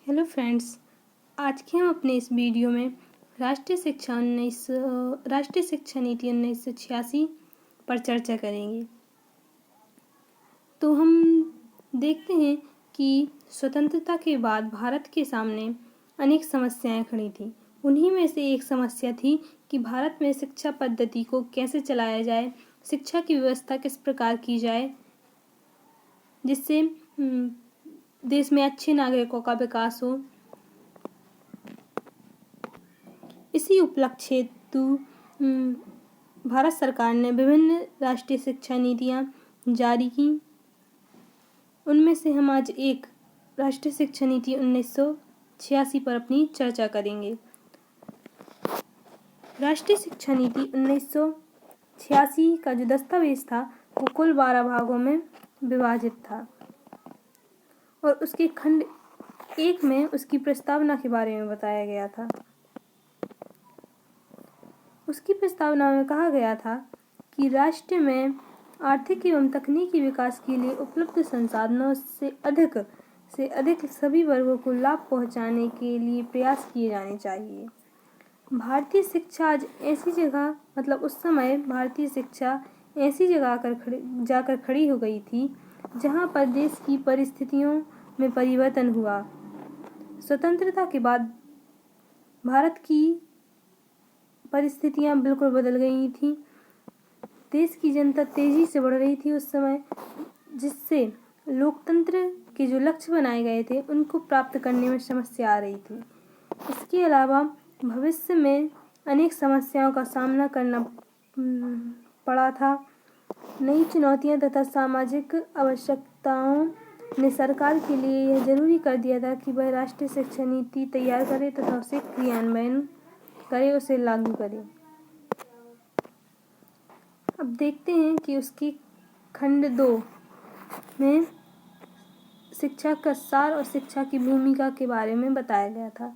Hello friends, आज के हम अपने इस वीडियो में राष्ट्रीय शिक्षा नीति 1986 पर चर्चा करेंगे। तो हम देखते हैं कि स्वतंत्रता के बाद भारत के सामने अनेक समस्याएं खड़ी थीं। उन्हीं में से एक समस्या थी कि भारत में शिक्षा पद्धति को कैसे चलाया जाए, शिक्षा की व्यवस्था किस प्रकार की जाए जिससे देश में अच्छे नागरिकों का विकास हो। इसी उपलक्ष्य हेतु भारत सरकार ने विभिन्न राष्ट्रीय शिक्षा नीतियाँ जारी की। उनमें से हम आज एक राष्ट्रीय शिक्षा नीति 1986 पर अपनी चर्चा करेंगे। राष्ट्रीय शिक्षा नीति 1986 का जो दस्तावेज था वो कुल 12 भागों में विभाजित था और उसके खंड 1 में उसकी प्रस्तावना के बारे में बताया गया था। उसकी प्रस्तावना में कहा गया था कि राष्ट्र में आर्थिक एवं तकनीकी विकास के लिए उपलब्ध संसाधनों से अधिक सभी वर्गों को लाभ पहुंचाने के लिए प्रयास किए जाने चाहिए। भारतीय शिक्षा आज ऐसी जगह उस समय भारतीय शिक्षा ऐसी जगह जाकर खड़ी हो गई थी जहां पर देश की परिस्थितियों में परिवर्तन हुआ। स्वतंत्रता के बाद भारत की परिस्थितियां बिल्कुल बदल गई थी। देश की जनता तेजी से बढ़ रही थी उस समय, जिससे लोकतंत्र के जो लक्ष्य बनाए गए थे उनको प्राप्त करने में समस्या आ रही थी। इसके अलावा भविष्य में अनेक समस्याओं का सामना करना पड़ा था। नई चुनौतियां तथा सामाजिक आवश्यकताओं ने सरकार के लिए यह जरूरी कर दिया था कि वह राष्ट्रीय शिक्षा नीति तैयार करे तथा उसे क्रियान्वयन करे, उसे लागू करे। अब देखते हैं कि उसकी खंड 2 में शिक्षा का सार और शिक्षा की भूमिका के बारे में बताया गया था।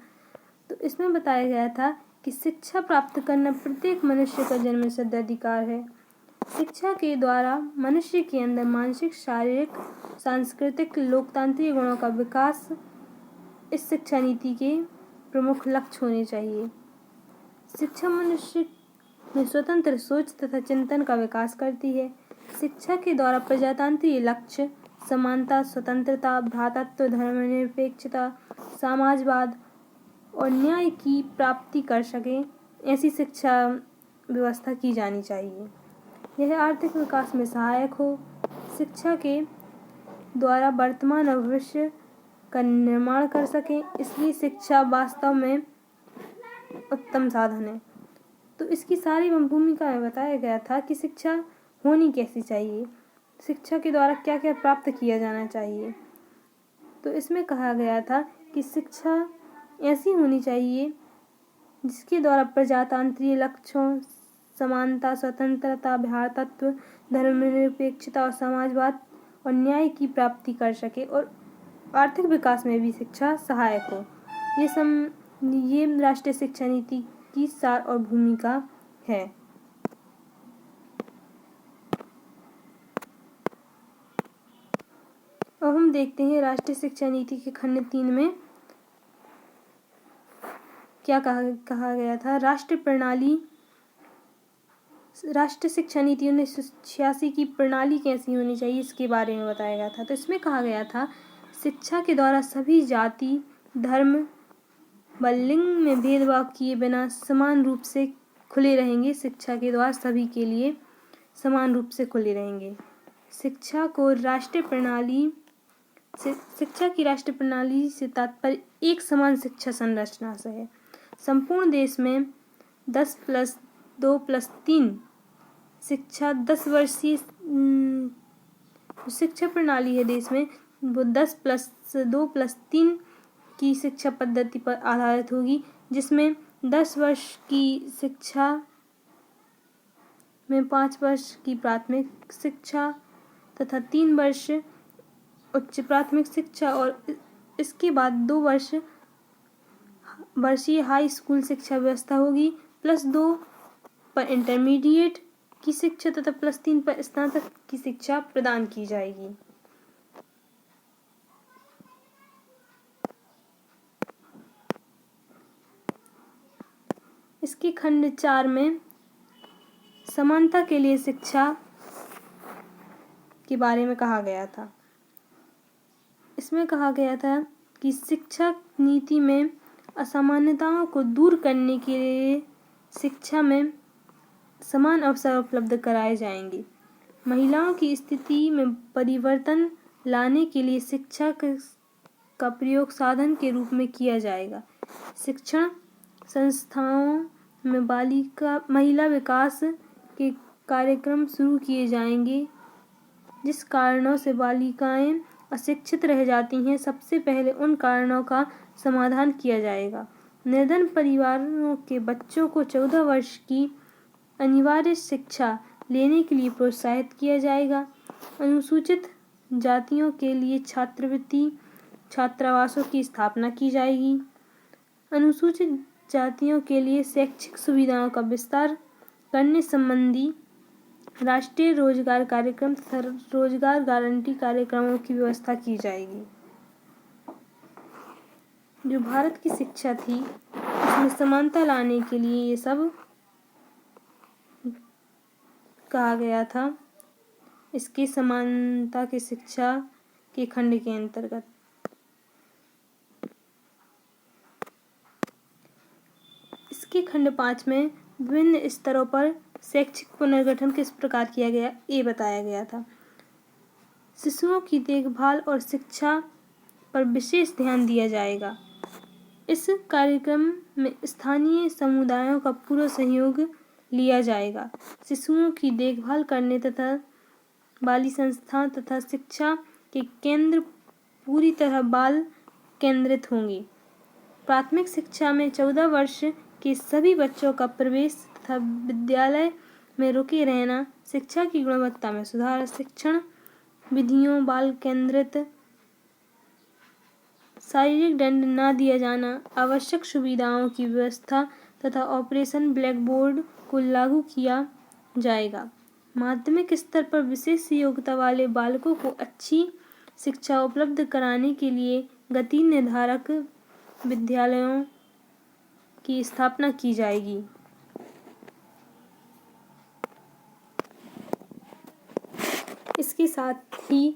तो इसमें बताया गया था कि शिक्षा प्राप्त करना प्रत्येक मनुष्य का जन्मसिद्ध अधिकार है। शिक्षा के द्वारा मनुष्य के अंदर मानसिक, शारीरिक, सांस्कृतिक, लोकतांत्रिक गुणों का विकास इस शिक्षा नीति के प्रमुख लक्ष्य होने चाहिए। शिक्षा मनुष्य में स्वतंत्र सोच तथा चिंतन का विकास करती है। शिक्षा के द्वारा प्रजातांत्रिक लक्ष्य समानता, स्वतंत्रता, भ्रातृत्व, धर्मनिरपेक्षता, समाजवाद और न्याय की प्राप्ति कर सके, ऐसी शिक्षा व्यवस्था की जानी चाहिए। यह आर्थिक विकास में सहायक हो। शिक्षा के द्वारा वर्तमान और भविष्य का निर्माण कर सके, इसलिए शिक्षा वास्तव में उत्तम साधन है। तो इसकी सारी भूमिका में बताया गया था कि शिक्षा होनी कैसी चाहिए, शिक्षा के द्वारा क्या क्या प्राप्त किया जाना चाहिए। तो इसमें कहा गया था कि शिक्षा ऐसी होनी चाहिए जिसके द्वारा प्रजातांत्रिक लक्ष्यों, समानता, स्वतंत्रता, भ्रातृत्व, धर्मनिरपेक्षता और समाजवाद और न्याय की प्राप्ति कर सके और आर्थिक विकास में भी शिक्षा सहायक हो। ये राष्ट्रीय शिक्षा नीति की सार और भूमिका है। अब हम देखते हैं राष्ट्रीय शिक्षा नीति के खंड 3 में क्या कहा गया था। राष्ट्रीय शिक्षा नीति 1986 की प्रणाली कैसी होनी चाहिए, इसके बारे में बताया गया था। तो इसमें कहा गया था, शिक्षा के द्वारा सभी जाति, धर्म व लिंग में भेदभाव किए बिना समान रूप से खुले रहेंगे। शिक्षा के द्वारा सभी के लिए समान रूप से खुले रहेंगे। शिक्षा की राष्ट्रीय प्रणाली से तात्पर्य एक समान शिक्षा संरचना से है। संपूर्ण देश में 10+2+3 शिक्षा 10 वर्षीय शिक्षा प्रणाली है देश में, वो 10+2+3 की शिक्षा पद्धति पर आधारित होगी, जिसमें 10 वर्ष की शिक्षा में 5 वर्ष की प्राथमिक शिक्षा तथा 3 वर्ष उच्च प्राथमिक शिक्षा और इसके बाद 2 वर्षीय हाई स्कूल शिक्षा व्यवस्था होगी, +2 पर इंटरमीडिएट की शिक्षा तथा +3 पर स्नातक की शिक्षा प्रदान की जाएगी। इसके खंड 4 में समानता के लिए शिक्षा के बारे में कहा गया था। इसमें कहा गया था कि शिक्षा नीति में असमानताओं को दूर करने के लिए शिक्षा में समान अवसर उपलब्ध कराए जाएंगे। महिलाओं की स्थिति में परिवर्तन लाने के लिए शिक्षा का प्रयोग साधन के रूप में किया जाएगा। शिक्षण संस्थाओं में महिला विकास के कार्यक्रम शुरू किए जाएंगे। जिस कारणों से बालिकाएं अशिक्षित रह जाती हैं, सबसे पहले उन कारणों का समाधान किया जाएगा। निर्धन परिवारों के बच्चों को 14 वर्ष की अनिवार्य शिक्षा लेने के लिए प्रोत्साहित किया जाएगा। अनुसूचित जातियों के लिए छात्रवृत्ति छात्रावासों की स्थापना की जाएगी। अनुसूचित जातियों के लिए शैक्षिक सुविधाओं का विस्तार करने संबंधी राष्ट्रीय रोजगार कार्यक्रम तथा रोजगार गारंटी कार्यक्रमों की व्यवस्था की जाएगी। जो भारत की शिक्षा थी उसमें समानता लाने के लिए ये सब कहा गया था। इसकी समानता की शिक्षा के खंड के अंतर्गत इसके खंड 5 में विभिन्न स्तरों पर शैक्षिक पुनर्गठन किस प्रकार किया गया ये बताया गया था। शिशुओं की देखभाल और शिक्षा पर विशेष ध्यान दिया जाएगा। इस कार्यक्रम में स्थानीय समुदायों का पूरा सहयोग लिया जाएगा। शिशुओं की देखभाल करने तथा बाल संस्था तथा शिक्षा के केंद्र पूरी तरह बाल केंद्रित होंगे। प्राथमिक शिक्षा में 14 वर्ष के सभी बच्चों का प्रवेश तथा विद्यालय में रुके रहना, शिक्षा की गुणवत्ता में सुधार, शिक्षण विधियों, बाल केंद्रित, शारीरिक दंड न दिया जाना, आवश्यक सुविधाओं की व्यवस्था तथा ऑपरेशन ब्लैक बोर्ड को लागू किया जाएगा। माध्यमिक स्तर पर विशेष योग्यता वाले बालकों को अच्छी शिक्षा उपलब्ध कराने के लिए गति निर्धारक विद्यालयों की स्थापना की जाएगी। इसके साथ ही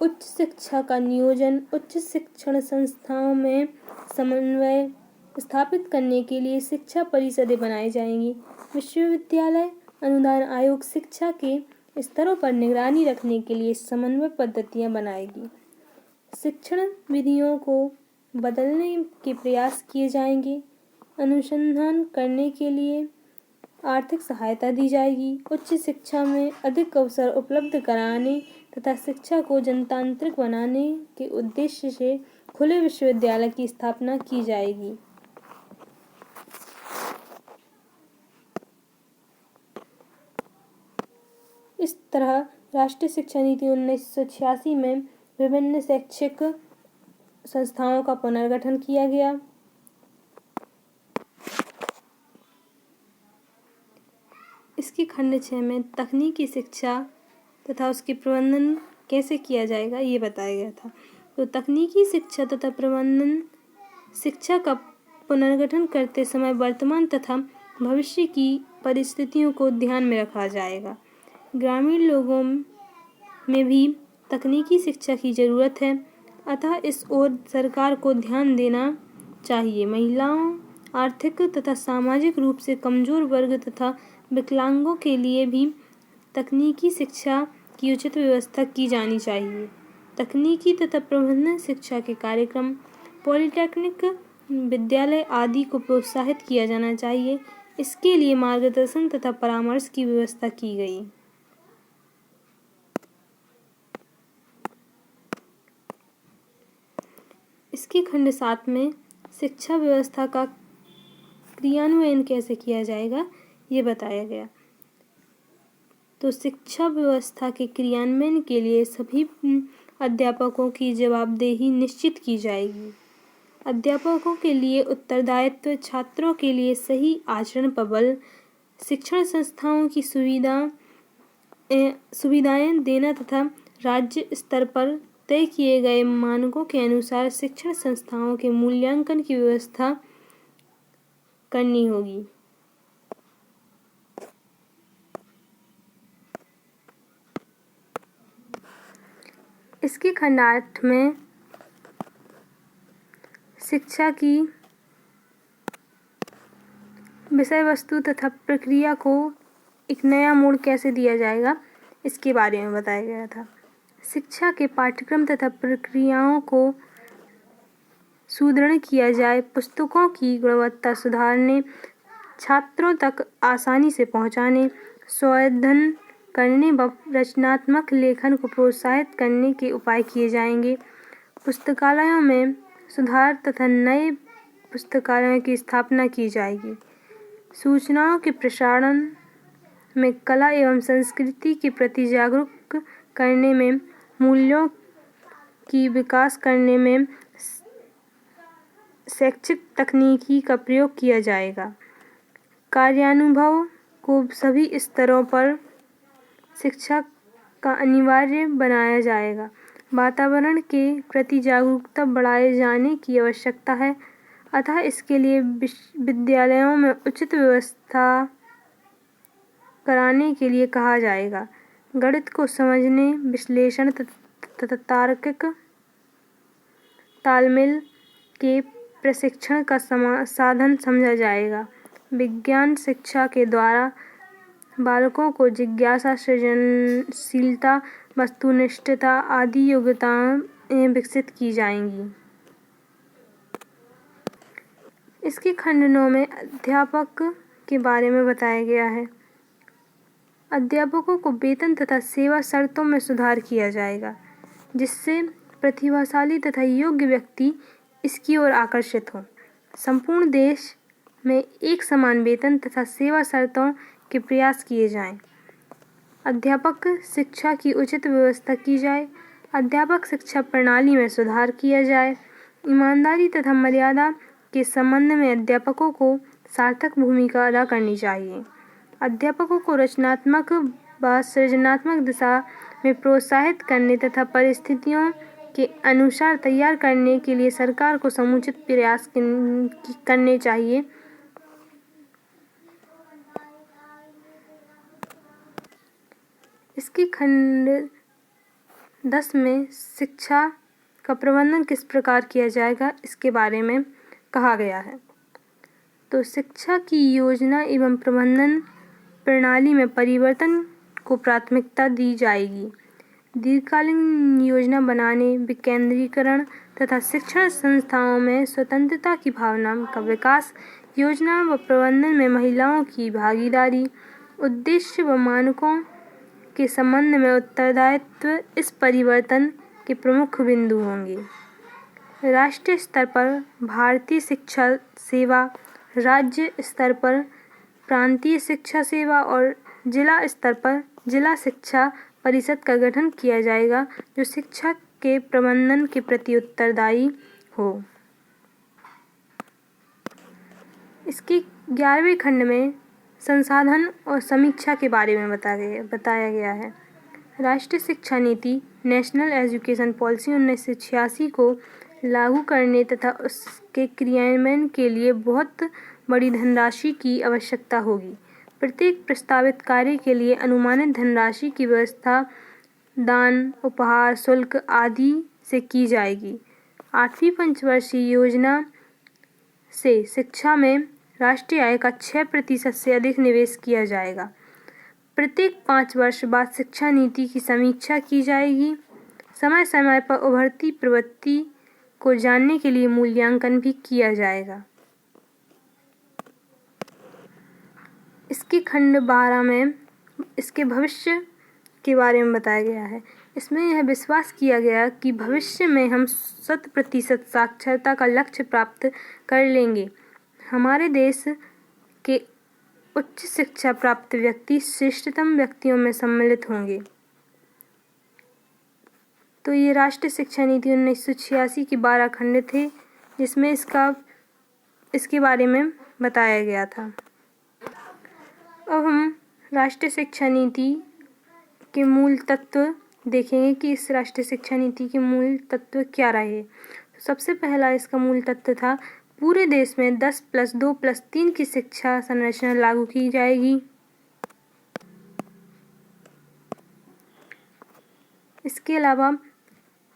उच्च शिक्षा का नियोजन, उच्च शिक्षण संस्थाओं में समन्वय स्थापित करने के लिए शिक्षा परिषदें बनाई जाएंगी। विश्वविद्यालय अनुदान आयोग शिक्षा के स्तरों पर निगरानी रखने के लिए समन्वय पद्धतियां बनाएगी। शिक्षण विधियों को बदलने के प्रयास किए जाएंगे। अनुसंधान करने के लिए आर्थिक सहायता दी जाएगी। उच्च शिक्षा में अधिक अवसर उपलब्ध कराने तथा शिक्षा को जनतांत्रिक बनाने के उद्देश्य से खुले विश्वविद्यालय की स्थापना की जाएगी। इस तरह राष्ट्रीय शिक्षा नीति 1986 में विभिन्न शैक्षिक संस्थाओं का पुनर्गठन किया गया। इसके खंड 6 में तकनीकी शिक्षा तथा उसके प्रबंधन कैसे किया जाएगा ये बताया गया था। तो तकनीकी शिक्षा तथा प्रबंधन शिक्षा का पुनर्गठन करते समय वर्तमान तथा भविष्य की परिस्थितियों को ध्यान में रखा जाएगा। ग्रामीण लोगों में भी तकनीकी शिक्षा की ज़रूरत है, अतः इस ओर सरकार को ध्यान देना चाहिए। महिलाओं, आर्थिक तथा सामाजिक रूप से कमजोर वर्ग तथा विकलांगों के लिए भी तकनीकी शिक्षा की उचित व्यवस्था की जानी चाहिए। तकनीकी तथा प्रबंधन शिक्षा के कार्यक्रम, पॉलिटेक्निक विद्यालय आदि को प्रोत्साहित किया जाना चाहिए। इसके लिए मार्गदर्शन तथा परामर्श की व्यवस्था की गई। इसके खंड 7 में शिक्षा व्यवस्था का क्रियान्वयन कैसे किया जाएगा ये बताया गया। तो शिक्षा व्यवस्था के क्रियान्वयन के लिए सभी अध्यापकों की जवाबदेही निश्चित की जाएगी। अध्यापकों के लिए उत्तरदायित्व, छात्रों के लिए सही आचरण पर बल, शिक्षण संस्थाओं की सुविधाएं देना तथा राज्य स्तर पर तय किए गए मानकों के अनुसार शिक्षण संस्थाओं के मूल्यांकन की व्यवस्था करनी होगी। इसके खंड 8 में शिक्षा की विषय वस्तु तथा प्रक्रिया को एक नया मोड़ कैसे दिया जाएगा, इसके बारे में बताया गया था। शिक्षा के पाठ्यक्रम तथा प्रक्रियाओं को सुदृढ़ किया जाए, पुस्तकों की गुणवत्ता सुधारने, छात्रों तक आसानी से पहुंचाने, स्वाध्ययन करने व रचनात्मक लेखन को प्रोत्साहित करने के उपाय किए जाएंगे। पुस्तकालयों में सुधार तथा नए पुस्तकालयों की स्थापना की जाएगी। सूचनाओं के प्रसारण में कला एवं संस्कृति के प्रति जागरूक करने में, मूल्यों की विकास करने में शैक्षिक तकनीकी का प्रयोग किया जाएगा। कार्यानुभव को सभी स्तरों पर शिक्षा का अनिवार्य बनाया जाएगा। वातावरण के प्रति जागरूकता बढ़ाए जाने की आवश्यकता है, अतः इसके लिए विद्यालयों में उचित व्यवस्था कराने के लिए कहा जाएगा। गणित को समझने, विश्लेषण तथा तार्किक तालमेल के प्रशिक्षण का साधन समझा जाएगा। विज्ञान शिक्षा के द्वारा बालकों को जिज्ञासा, सृजनशीलता, वस्तुनिष्ठता आदि योग्यताएं विकसित की जाएंगी। इसके खंड 9 में अध्यापक के बारे में बताया गया है। अध्यापकों को वेतन तथा सेवा शर्तों में सुधार किया जाएगा, जिससे प्रतिभाशाली तथा योग्य व्यक्ति इसकी ओर आकर्षित हों। संपूर्ण देश में एक समान वेतन तथा सेवा शर्तों के प्रयास किए जाएं। अध्यापक शिक्षा की उचित व्यवस्था की जाए। अध्यापक शिक्षा प्रणाली में सुधार किया जाए। ईमानदारी तथा मर्यादा के संबंध में अध्यापकों को सार्थक भूमिका अदा करनी चाहिए। अध्यापकों को रचनात्मक व सृजनात्मक दिशा में प्रोत्साहित करने तथा परिस्थितियों के अनुसार तैयार करने के लिए सरकार को समुचित प्रयास करने चाहिए। इसके खंड 10 में शिक्षा का प्रबंधन किस प्रकार किया जाएगा, इसके बारे में कहा गया है। तो शिक्षा की योजना एवं प्रबंधन प्रणाली में परिवर्तन को प्राथमिकता दी जाएगी। दीर्घकालीन योजना बनाने, विकेंद्रीकरण तथा शिक्षण संस्थाओं में स्वतंत्रता की भावना का विकास, योजना व प्रबंधन में महिलाओं की भागीदारी, उद्देश्य व मानकों के संबंध में उत्तरदायित्व इस परिवर्तन के प्रमुख बिंदु होंगे। राष्ट्रीय स्तर पर भारतीय शिक्षा सेवा, राज्य स्तर पर प्रांतीय शिक्षा सेवा और जिला स्तर पर जिला शिक्षा परिषद का गठन किया जाएगा, जो शिक्षा के प्रबंधन के प्रति उत्तरदायी हो। इसके 11वें खंड में संसाधन और समीक्षा के बारे में बताया गया है। राष्ट्रीय शिक्षा नीति नेशनल एजुकेशन पॉलिसी 1986 को लागू करने तथा उसके क्रियान्वयन के लिए बहुत बड़ी धनराशि की आवश्यकता होगी। प्रत्येक प्रस्तावित कार्य के लिए अनुमानित धनराशि की व्यवस्था दान, उपहार, शुल्क आदि से की जाएगी। 8वीं पंचवर्षीय योजना से शिक्षा में राष्ट्रीय आय का 6% से अधिक निवेश किया जाएगा। प्रत्येक 5 वर्ष बाद शिक्षा नीति की समीक्षा की जाएगी। समय समय पर उभरती प्रवृत्ति को जानने के लिए मूल्यांकन भी किया जाएगा। इसके खंड 12 में इसके भविष्य के बारे में बताया गया है। इसमें यह विश्वास किया गया कि भविष्य में हम 100% साक्षरता का लक्ष्य प्राप्त कर लेंगे। हमारे देश के उच्च शिक्षा प्राप्त व्यक्ति श्रेष्ठतम व्यक्तियों में सम्मिलित होंगे। तो ये राष्ट्रीय शिक्षा नीति 1986 की 12 खंड थे, जिसमें इसके बारे में बताया गया था। अब हम राष्ट्रीय शिक्षा नीति के मूल तत्व देखेंगे कि इस राष्ट्रीय शिक्षा नीति के मूल तत्व क्या रहे। तो सबसे पहला इसका मूल तत्व था, पूरे देश में 10+2+3 की शिक्षा संरचना लागू की जाएगी। इसके अलावा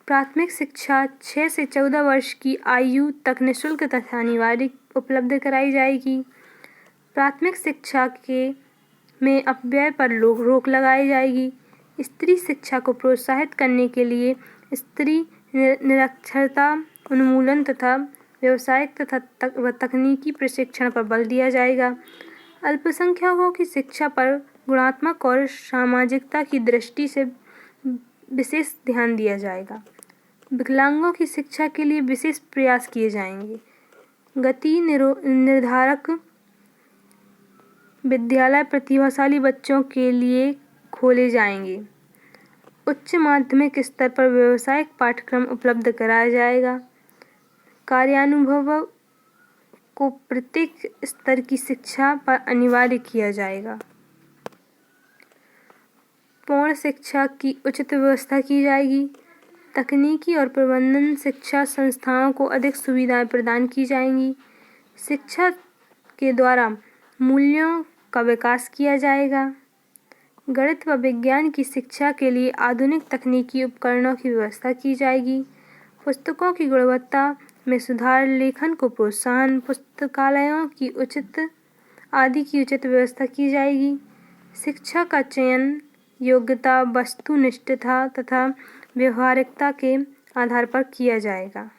प्राथमिक शिक्षा 6 से 14 वर्ष की आयु तक निःशुल्क तथा अनिवार्य उपलब्ध कराई जाएगी। प्राथमिक शिक्षा में अपव्यय पर रोक लगाई जाएगी। स्त्री शिक्षा को प्रोत्साहित करने के लिए स्त्री निरक्षरता उन्मूलन तथा व्यावसायिक तथा तकनीकी प्रशिक्षण पर बल दिया जाएगा। अल्पसंख्यकों की शिक्षा पर गुणात्मक और सामाजिकता की दृष्टि से विशेष ध्यान दिया जाएगा। विकलांगों की शिक्षा के लिए विशेष प्रयास किए जाएंगे। गति निर्धारक विद्यालय प्रतिभाशाली बच्चों के लिए खोले जाएंगे। उच्च माध्यमिक स्तर पर व्यावसायिक पाठ्यक्रम उपलब्ध कराया जाएगा। कार्यानुभव को प्रत्येक स्तर की शिक्षा पर अनिवार्य किया जाएगा। पूर्ण शिक्षा की उचित व्यवस्था की जाएगी। तकनीकी और प्रबंधन शिक्षा संस्थाओं को अधिक सुविधाएं प्रदान की जाएंगी। शिक्षा के द्वारा मूल्यों का विकास किया जाएगा। गणित व विज्ञान की शिक्षा के लिए आधुनिक तकनीकी उपकरणों की व्यवस्था की जाएगी। पुस्तकों की गुणवत्ता में सुधार, लेखन को प्रोत्साहन, पुस्तकालयों की आदि की उचित व्यवस्था की जाएगी। शिक्षा का चयन योग्यता, वस्तुनिष्ठता तथा व्यवहारिकता के आधार पर किया जाएगा।